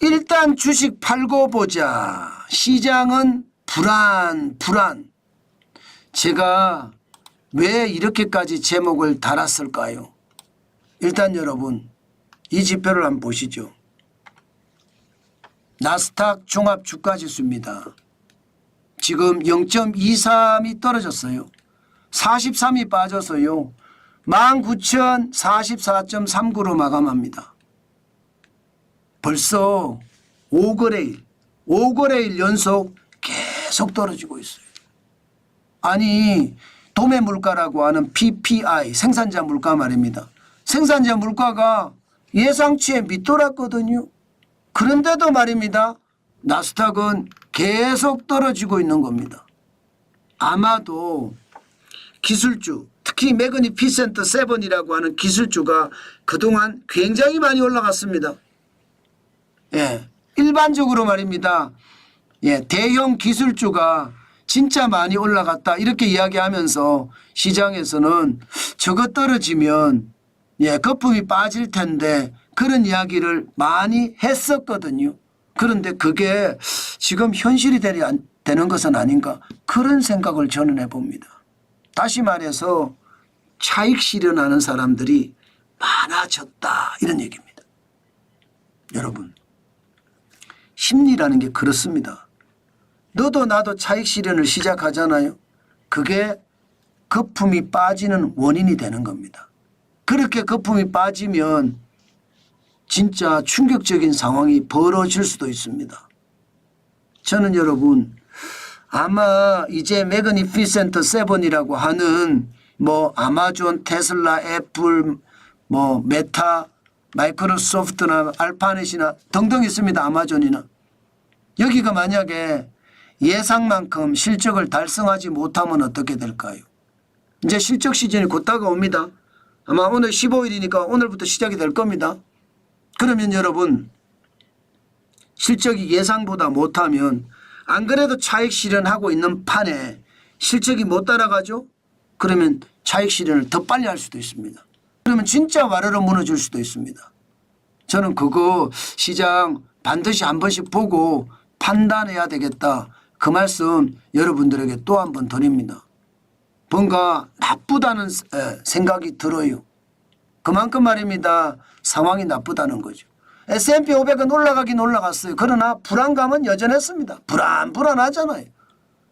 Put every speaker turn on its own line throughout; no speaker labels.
일단 주식 팔고 보자. 시장은 불안. 제가 왜 이렇게까지 제목을 달았을까요? 일단 여러분 이 지표를 한번 보시죠. 나스닥 종합 주가지수입니다. 지금 0.23이 떨어졌어요. 43이 빠져서요. 19,044.39로 마감합니다. 벌써 5거래일 연속 계속 떨어지고 있어요. 아니 도매 물가라고 하는 PPI 생산자 물가 말입니다. 생산자 물가가 예상치에 밑돌았거든요. 그런데도 말입니다. 나스닥은 계속 떨어지고 있는 겁니다. 아마도 기술주 특히 매그니피센트 7이라고 하는 기술주가 그동안 굉장히 많이 올라갔습니다. 예, 일반적으로 말입니다. 예, 대형 기술주가 진짜 많이 올라갔다 이렇게 이야기하면서 시장에서는 저거 떨어지면 예, 거품이 빠질 텐데 그런 이야기를 많이 했었거든요. 그런데 그게 지금 현실이 되는 것은 아닌가 그런 생각을 저는 해봅니다. 다시 말해서 차익 실현하는 사람들이 많아졌다 이런 얘기입니다. 여러분 심리라는 게 그렇습니다. 너도 나도 차익 실현을 시작하잖아요. 그게 거품이 빠지는 원인이 되는 겁니다. 그렇게 거품이 빠지면 진짜 충격적인 상황이 벌어질 수도 있습니다. 저는 여러분 아마 이제 매그니피센트 7이라고 하는 뭐 아마존, 테슬라, 애플, 뭐 메타, 마이크로소프트나 알파넷이나 등등 있습니다. 아마존이나. 여기가 만약에 예상만큼 실적을 달성하지 못하면 어떻게 될까요? 이제 실적 시즌이 곧 다가옵니다. 아마 오늘 15일이니까 오늘부터 시작이 될 겁니다. 그러면 여러분 실적이 예상보다 못하면 안 그래도 차익 실현하고 있는 판에 실적이 못 따라가죠? 그러면 차익 실현을 더 빨리 할 수도 있습니다. 그러면 진짜 와르르 무너질 수도 있습니다. 저는 그거 시장 반드시 한 번씩 보고 판단해야 되겠다. 그 말씀 여러분들에게 또 한 번 드립니다. 뭔가 나쁘다는 생각이 들어요. 그만큼 말입니다. 상황이 나쁘다는 거죠. S&P 500은 올라가긴 올라갔어요. 그러나 불안감은 여전했습니다. 불안하잖아요.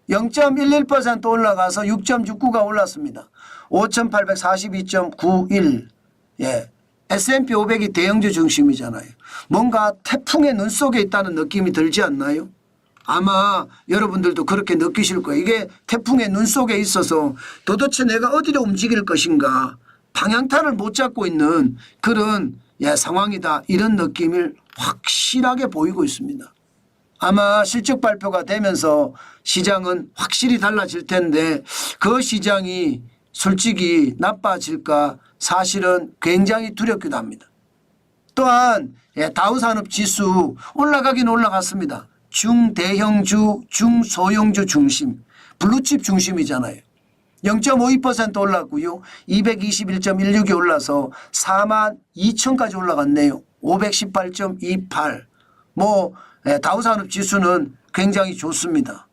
0.11% 올라가서 6.69가 올랐습니다. 5,842.91. 예. S&P 500이 대형주 중심이잖아요. 뭔가 태풍의 눈 속에 있다는 느낌이 들지 않나요? 아마 여러분들도 그렇게 느끼실 거예요. 이게 태풍의 눈 속에 있어서 도대체 내가 어디로 움직일 것인가 방향타를 못 잡고 있는 그런 상황이다. 이런 느낌을 확실하게 보이고 있습니다. 아마 실적 발표가 되면서 시장은 확실히 달라질 텐데 그 시장이 솔직히 나빠질까 사실은 굉장히 두렵기도 합니다. 또한 다우산업지수 올라가긴 올라갔습니다. 중대형주, 중소형주 중심, 블루칩 중심이잖아요. 0.52% 올랐고요. 221.16이 올라서 42,000까지 올라갔네요. 518.28. 다우산업지수는 굉장히 좋습니다.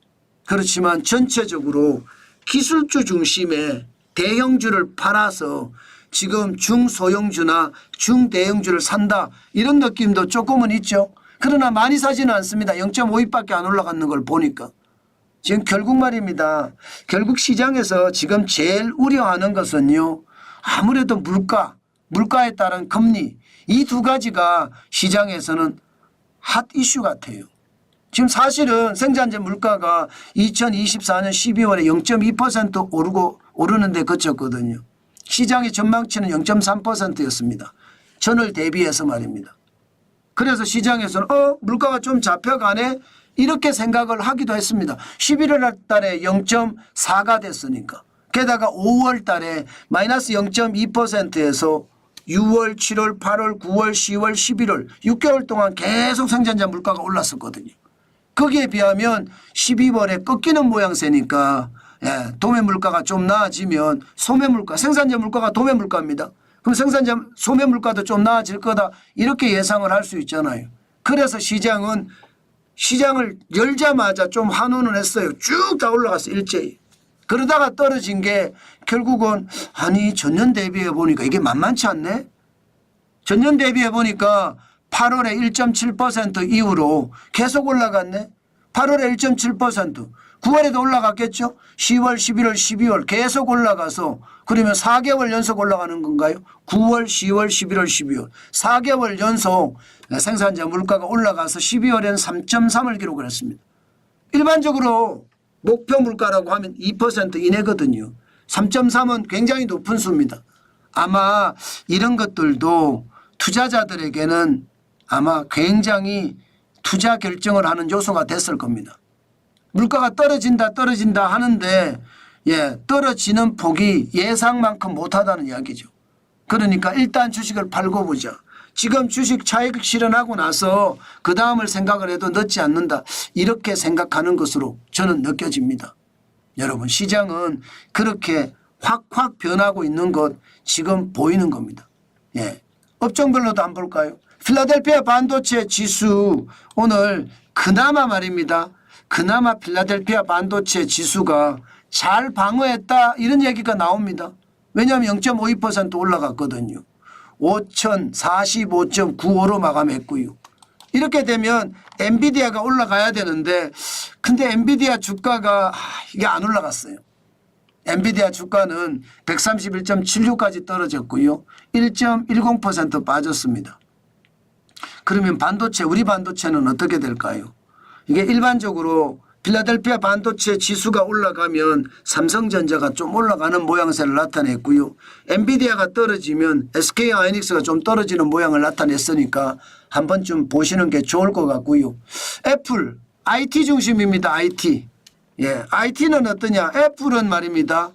그렇지만 전체적으로 기술주 중심의 대형주를 팔아서 지금 중소형주나 중대형주를 산다 이런 느낌도 조금은 있죠. 그러나 많이 사지는 않습니다. 0.52밖에 안 올라가는 걸 보니까. 지금 결국 말입니다. 결국 시장에서 지금 제일 우려하는 것은요. 아무래도 물가에 따른 금리 이 두 가지가 시장에서는 핫 이슈 같아요. 지금 사실은 생산자 물가가 2024년 12월에 0.2% 오르는데 그쳤거든요. 시장의 전망치는 0.3%였습니다. 전월 대비해서 말입니다. 그래서 시장에서는 물가가 좀 잡혀가네 이렇게 생각을 하기도 했습니다. 11월 달에 0.4가 됐으니까. 게다가 5월 달에 마이너스 0.2%에서 6월, 7월, 8월, 9월, 10월, 11월 6개월 동안 계속 생산자 물가가 올랐었거든요. 거기에 비하면 12월에 꺾이는 모양새니까 도매 물가가 좀 나아지면 소매 물가, 생산자 물가가 도매 물가입니다. 그럼 생산자 소매 물가도 좀 나아질 거다 이렇게 예상을 할 수 있잖아요. 그래서 시장을 열자마자 좀 환호는 했어요. 쭉 다 올라갔어 일제히. 그러다가 떨어진 게 결국은 아니 전년 대비해 보니까 이게 만만치 않네. 전년 대비해 보니까 8월에 1.7% 이후로 계속 올라갔네. 8월에 1.7%, 9월에도 올라갔겠죠. 10월, 11월, 12월 계속 올라가서 그러면 4개월 연속 올라가는 건가요? 9월, 10월, 11월, 12월 4개월 연속 생산자 물가가 올라가서 12월에는 3.3을 기록을 했습니다. 일반적으로 목표 물가라고 하면 2% 이내거든요. 3.3은 굉장히 높은 수입니다. 아마 이런 것들도 투자자들에게는 아마 굉장히 투자 결정을 하는 요소가 됐을 겁니다. 물가가 떨어진다 하는데 떨어지는 폭이 예상만큼 못하다는 이야기죠. 그러니까 일단 주식을 팔고 보자. 지금 주식 차익 실현하고 나서 그 다음을 생각을 해도 늦지 않는다. 이렇게 생각하는 것으로 저는 느껴집니다. 여러분 시장은 그렇게 확확 변하고 있는 것 지금 보이는 겁니다. 업종별로도 한번 볼까요? 필라델피아 반도체 지수 오늘 그나마 말입니다. 그나마 필라델피아 반도체 지수가 잘 방어했다 이런 얘기가 나옵니다. 왜냐하면 0.52% 올라갔거든요. 5,045.95로 마감했고요. 이렇게 되면 엔비디아가 올라가야 되는데 근데 엔비디아 주가가 이게 안 올라갔어요. 엔비디아 주가는 131.76까지 떨어졌고요. 1.10% 빠졌습니다. 그러면 반도체 우리 반도체는 어떻게 될까요? 이게 일반적으로 필라델피아 반도체 지수가 올라가면 삼성전자가 좀 올라가는 모양새를 나타냈고요. 엔비디아가 떨어지면 SK하이닉스가 좀 떨어지는 모양을 나타냈으니까 한 번쯤 보시는 게 좋을 것 같고요. 애플 IT 중심입니다. IT. IT는 어떠냐? 애플은 말입니다.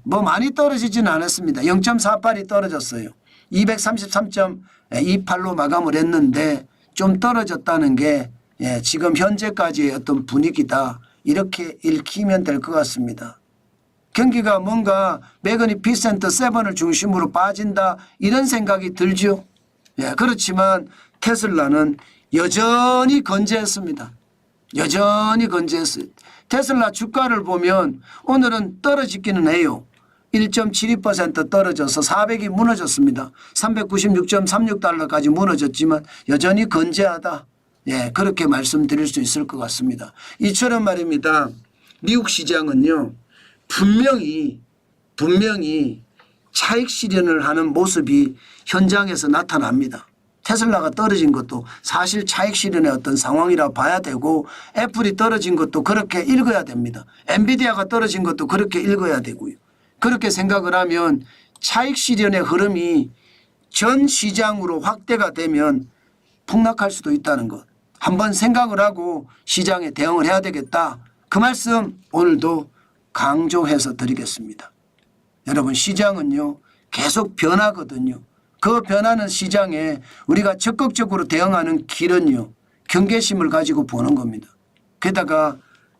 뭐 많이 떨어지지는 않았습니다. 0.48이 떨어졌어요. 233.28로 마감을 했는데 좀 떨어졌다는 게 지금 현재까지의 어떤 분위기다. 이렇게 읽히면 될 것 같습니다. 경기가 뭔가 매그니피센트 7을 중심으로 빠진다 이런 생각이 들죠. 그렇지만 테슬라는 여전히 건재했습니다. 여전히 건재했어요. 테슬라 주가를 보면 오늘은 떨어지기는 해요. 1.72% 떨어져서 400이 무너졌습니다. 396.36달러까지 무너졌지만 여전히 건재하다. 그렇게 말씀드릴 수 있을 것 같습니다. 이처럼 말입니다. 미국 시장은요. 분명히 차익 실현을 하는 모습이 현장에서 나타납니다. 테슬라가 떨어진 것도 사실 차익 실현의 어떤 상황이라 봐야 되고 애플이 떨어진 것도 그렇게 읽어야 됩니다. 엔비디아가 떨어진 것도 그렇게 읽어야 되고요. 그렇게 생각을 하면 차익 실현의 흐름이 전 시장으로 확대가 되면 폭락할 수도 있다는 것. 한번 생각을 하고 시장에 대응을 해야 되겠다. 그 말씀 오늘도 강조해서 드리겠습니다. 여러분 시장은요 계속 변하거든요. 그 변하는 시장에 우리가 적극적으로 대응하는 길은요 경계심을 가지고 보는 겁니다. 게다가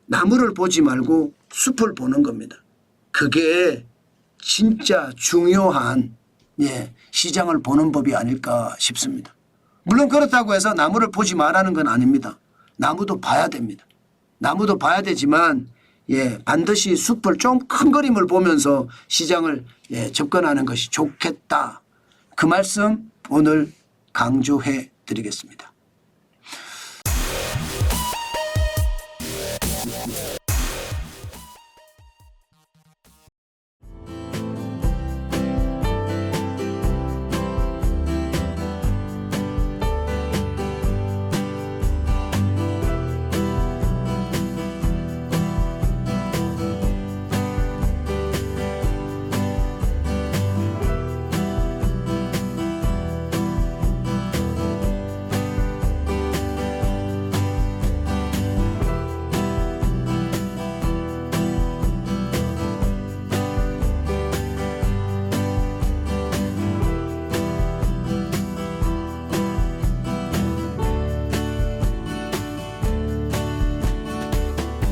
나무를 보지 말고 숲을 보는 겁니다. 그게 진짜 중요한 시장을 보는 법이 아닐까 싶습니다. 물론 그렇다고 해서 나무를 보지 말라는 건 아닙니다. 나무도 봐야 됩니다. 나무도 봐야 되지만 반드시 숲을 좀 큰 그림을 보면서 시장을 접근하는 것이 좋겠다. 그 말씀 오늘 강조해 드리겠습니다.